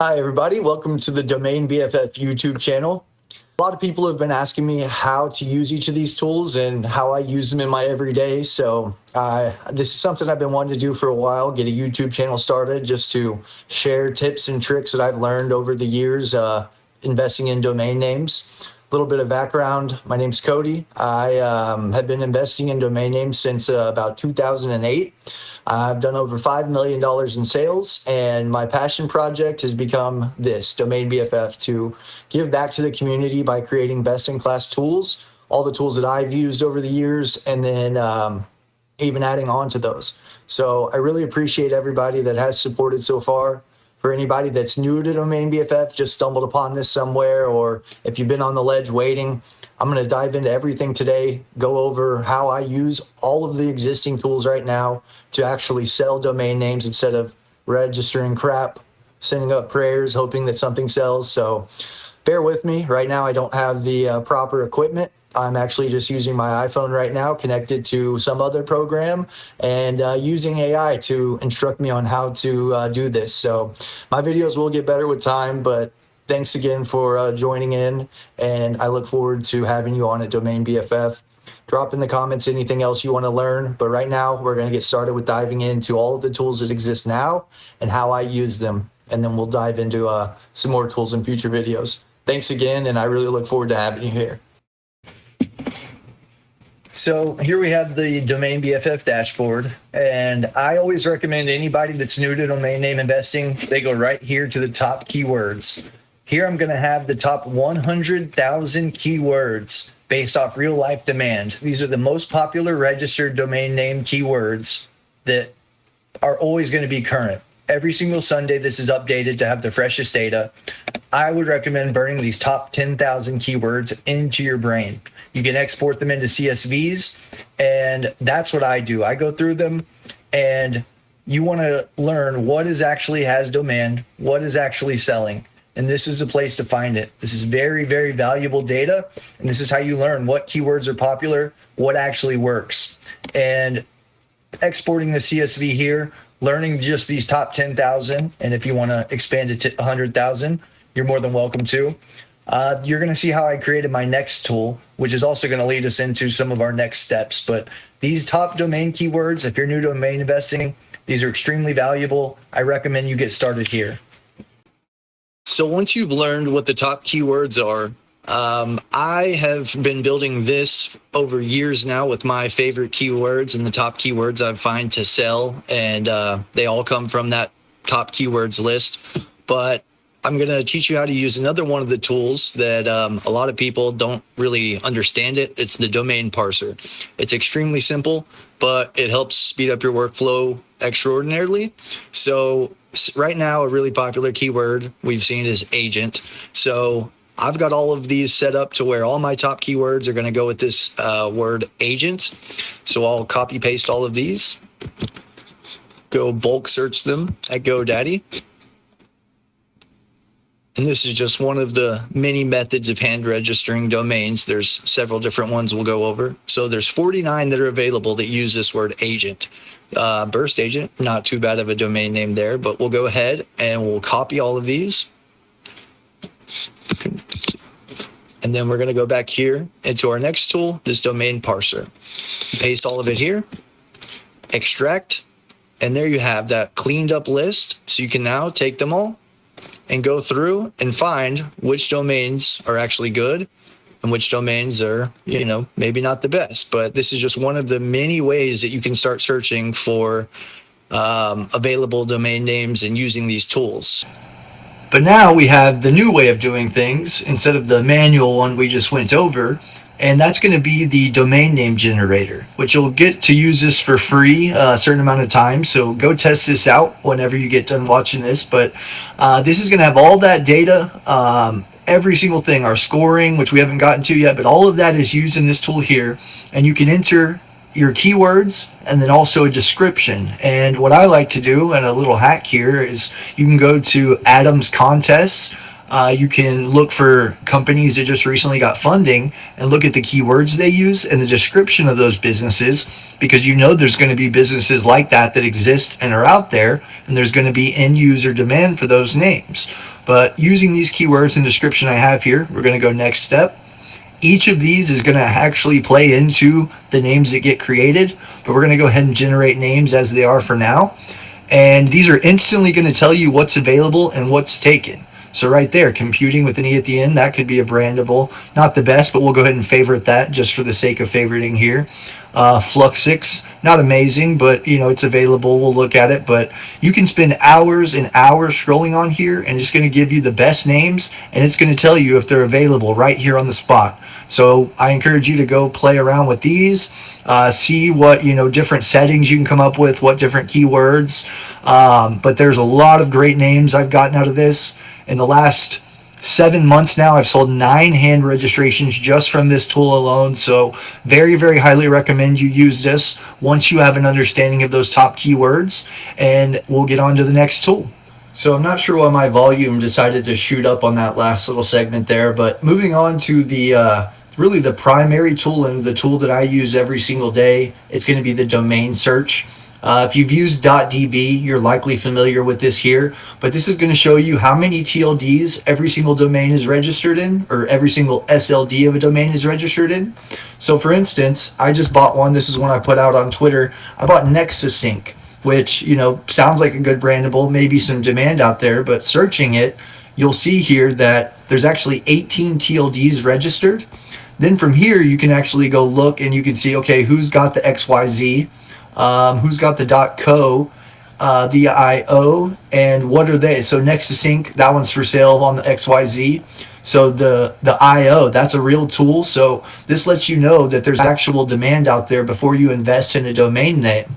Hi, everybody. Welcome to the Domain BFF YouTube channel. A lot of people have been asking me how to use each of these tools and how I use them in my everyday. So this is something I've been wanting to do for a while, get a YouTube channel started just to share tips and tricks that I've learned over the years investing in domain names. A little bit of background. My name's Cody. I have been investing in domain names since about 2008. I've done over $5 million in sales, and my passion project has become this, Domain BFF, to give back to the community by creating best-in-class tools, all the tools that I've used over the years, and then even adding on to those. So I really appreciate everybody that has supported so far. For anybody that's new to Domain BFF, just stumbled upon this somewhere, or if you've been on the ledge waiting, I'm going to dive into everything today, go over how I use all of the existing tools right now to actually sell domain names instead of registering crap, sending up prayers, hoping that something sells. So bear with me. Right now, I don't have the proper equipment. I'm actually just using my iPhone right now, connected to some other program, and using AI to instruct me on how to do this. So my videos will get better with time, but thanks again for joining in, and I look forward to having you on at Domain BFF. Drop in the comments anything else you want to learn, but right now we're going to get started with diving into all of the tools that exist now and how I use them, and then we'll dive into some more tools in future videos. Thanks again, and I really look forward to having you here. So here we have the Domain BFF dashboard, and I always recommend anybody that's new to domain name investing, they go right here to the top keywords. Here I'm going to have the top 100,000 keywords based off real life demand. These are the most popular registered domain name keywords that are always going to be current. Every single Sunday, this is updated to have the freshest data. I would recommend burning these top 10,000 keywords into your brain. You can export them into CSVs, and that's what I do. I go through them, and you want to learn what is actually has demand, what is actually selling, and this is a place to find it. This is very, very valuable data, and this is how you learn what keywords are popular, what actually works. And exporting the CSV here, learning just these top 10,000, and if you want to expand it to 100,000, you're more than welcome to. You're going to see how I created my next tool, which is also going to lead us into some of our next steps. But these top domain keywords, if you're new to domain investing, these are extremely valuable. I recommend you get started here. So once you've learned what the top keywords are, I have been building this over years now with my favorite keywords and the top keywords I find to sell, and they all come from that top keywords list. But I'm going to teach you how to use another one of the tools that a lot of people don't really understand it. It's the domain parser. It's extremely simple, but it helps speed up your workflow extraordinarily. So right now, a really popular keyword we've seen is agent. So I've got all of these set up to where all my top keywords are going to go with this word agent. So I'll copy paste all of these, go bulk search them at GoDaddy. And this is just one of the many methods of hand registering domains. There's several different ones we'll go over. So there's 49 that are available that use this word agent. Burst agent, not too bad of a domain name there, but we'll go ahead and we'll copy all of these. And then we're going to go back here into our next tool, this domain parser. Paste all of it here, extract, and there you have that cleaned up list. So you can now take them all and go through and find which domains are actually good and which domains are, maybe not the best. But this is just one of the many ways that you can start searching for available domain names and using these tools. But now we have the new way of doing things instead of the manual one we just went over. And that's going to be the domain name generator, which you'll get to use this for free a certain amount of time. So go test this out whenever you get done watching this. But this is going to have all that data, every single thing, our scoring, which we haven't gotten to yet, but all of that is used in this tool here. And you can enter your keywords and then also a description. And what I like to do, and a little hack here, is you can go to Adam's contests. You can look for companies that just recently got funding and look at the keywords they use and the description of those businesses, because there's going to be businesses like that exist and are out there, and there's going to be end user demand for those names. But using these keywords and description I have here, we're going to go next step. Each of these is going to actually play into the names that get created, but we're going to go ahead and generate names as they are for now. And these are instantly going to tell you what's available and what's taken. So right there, computing with an E at the end, that could be a brandable. Not the best, but we'll go ahead and favorite that just for the sake of favoriting here. Fluxix, not amazing, but it's available. We'll look at it, but you can spend hours and hours scrolling on here, and it's going to give you the best names, and it's going to tell you if they're available right here on the spot. So I encourage you to go play around with these, see what different settings you can come up with, what different keywords. But there's a lot of great names I've gotten out of this. In the last 7 months now, I've sold 9 hand registrations just from this tool alone. So very, very highly recommend you use this once you have an understanding of those top keywords, and we'll get on to the next tool. So I'm not sure why my volume decided to shoot up on that last little segment there, but moving on to the really the primary tool and the tool that I use every single day, it's going to be the domain search. If you've used .db, you're likely familiar with this here, but this is going to show you how many TLDs every single domain is registered in, or every single SLD of a domain is registered in. So for instance, I just bought one. This is one I put out on Twitter. I bought NexusSync, which, sounds like a good brandable, maybe some demand out there, but searching it, you'll see here that there's actually 18 TLDs registered. Then from here, you can actually go look and you can see, okay, who's got the XYZ, who's got the .co, the IO, and what are they? So NexusSync, that one's for sale on the XYZ. So the IO, that's a real tool. So this lets you know that there's actual demand out there before you invest in a domain name.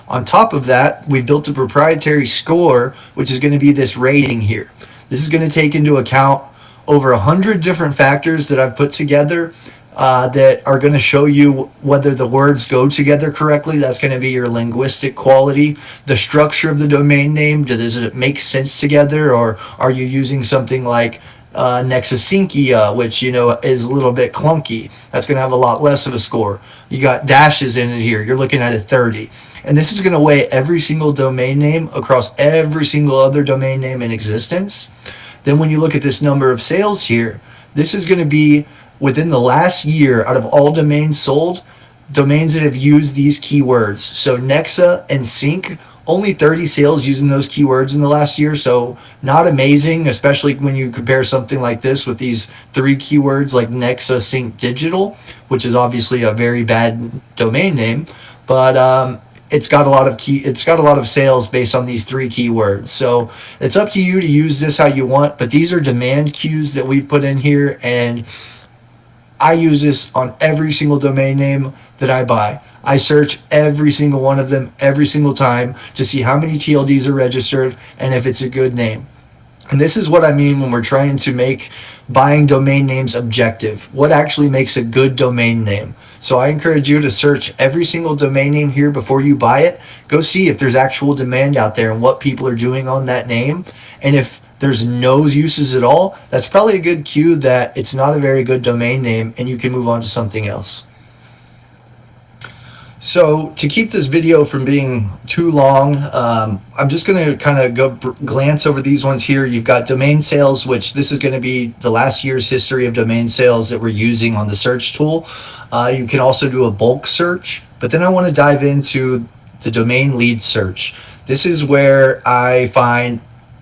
On top of that, we built a proprietary score, which is going to be this rating here. This is going to take into account over 100 different factors that I've put together that are going to show you whether the words go together correctly. That's going to be your linguistic quality, the structure of the domain name. Does it make sense together, or are you using something like NexusSyncia, which is a little bit clunky? That's going to have a lot less of a score. You got dashes in it here. You're looking at a 30. And this is going to weigh every single domain name across every single other domain name in existence. Then when you look at this number of sales here, this is going to be within the last year out of all domains sold, domains that have used these keywords. So Nexa and Sync, only 30 sales using those keywords in the last year. So not amazing, especially when you compare something like this with these 3 keywords like Nexa, Sync, Digital, which is obviously a very bad domain name. But it's got a lot of sales based on these 3 keywords. So it's up to you to use this how you want, but these are demand cues that we've put in here, and I use this on every single domain name that I buy. I search every single one of them every single time to see how many TLDs are registered and if it's a good name. And this is what I mean when we're trying to make buying domain names objective. What actually makes a good domain name? So I encourage you to search every single domain name here before you buy it. Go see if there's actual demand out there and what people are doing on that name. And if there's no uses at all, that's probably a good cue that it's not a very good domain name and you can move on to something else. So to keep this video from being too long, I'm just going to kind of go glance over these ones here. You've got domain sales, which this is going to be the last year's history of domain sales that we're using on the search tool. You can also do a bulk search, but then I want to dive into the domain lead search. This is where I find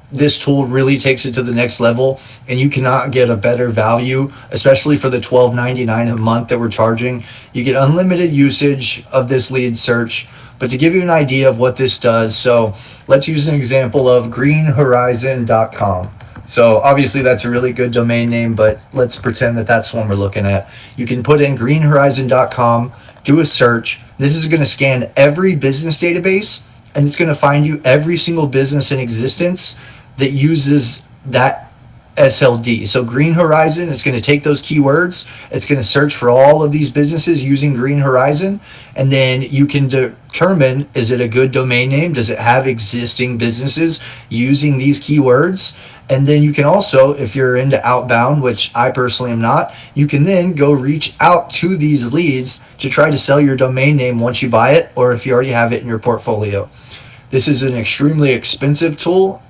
this tool really takes it to the next level, and you cannot get a better value, especially for the $12.99 a month that we're charging. You get unlimited usage of this lead search. But to give you an idea of what this does, so let's use an example of greenhorizon.com. So obviously that's a really good domain name, but let's pretend that that's one we're looking at. You can put in greenhorizon.com, do a search. This is going to scan every business database, and it's going to find you every single business in existence that uses that SLD. So Green Horizon is going to take those keywords. It's going to search for all of these businesses using Green Horizon. And then you can determine, is it a good domain name? Does it have existing businesses using these keywords? And then you can also, if you're into outbound, which I personally am not, you can then go reach out to these leads to try to sell your domain name once you buy it, or if you already have it in your portfolio. This is an extremely expensive tool.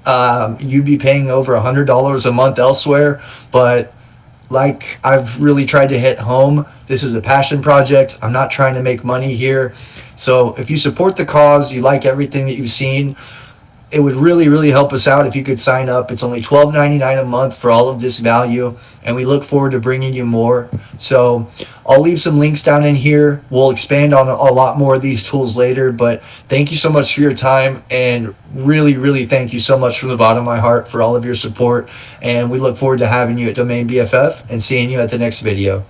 You'd be paying over $100 a month elsewhere, but like I've really tried to hit home, this is a passion project. I'm not trying to make money here. So if you support the cause, you like everything that you've seen, it would really, really help us out if you could sign up. It's only $12.99 a month for all of this value, and we look forward to bringing you more. So I'll leave some links down in here. We'll expand on a lot more of these tools later, but thank you so much for your time, and really, really thank you so much from the bottom of my heart for all of your support. And we look forward to having you at Domain BFF and seeing you at the next video.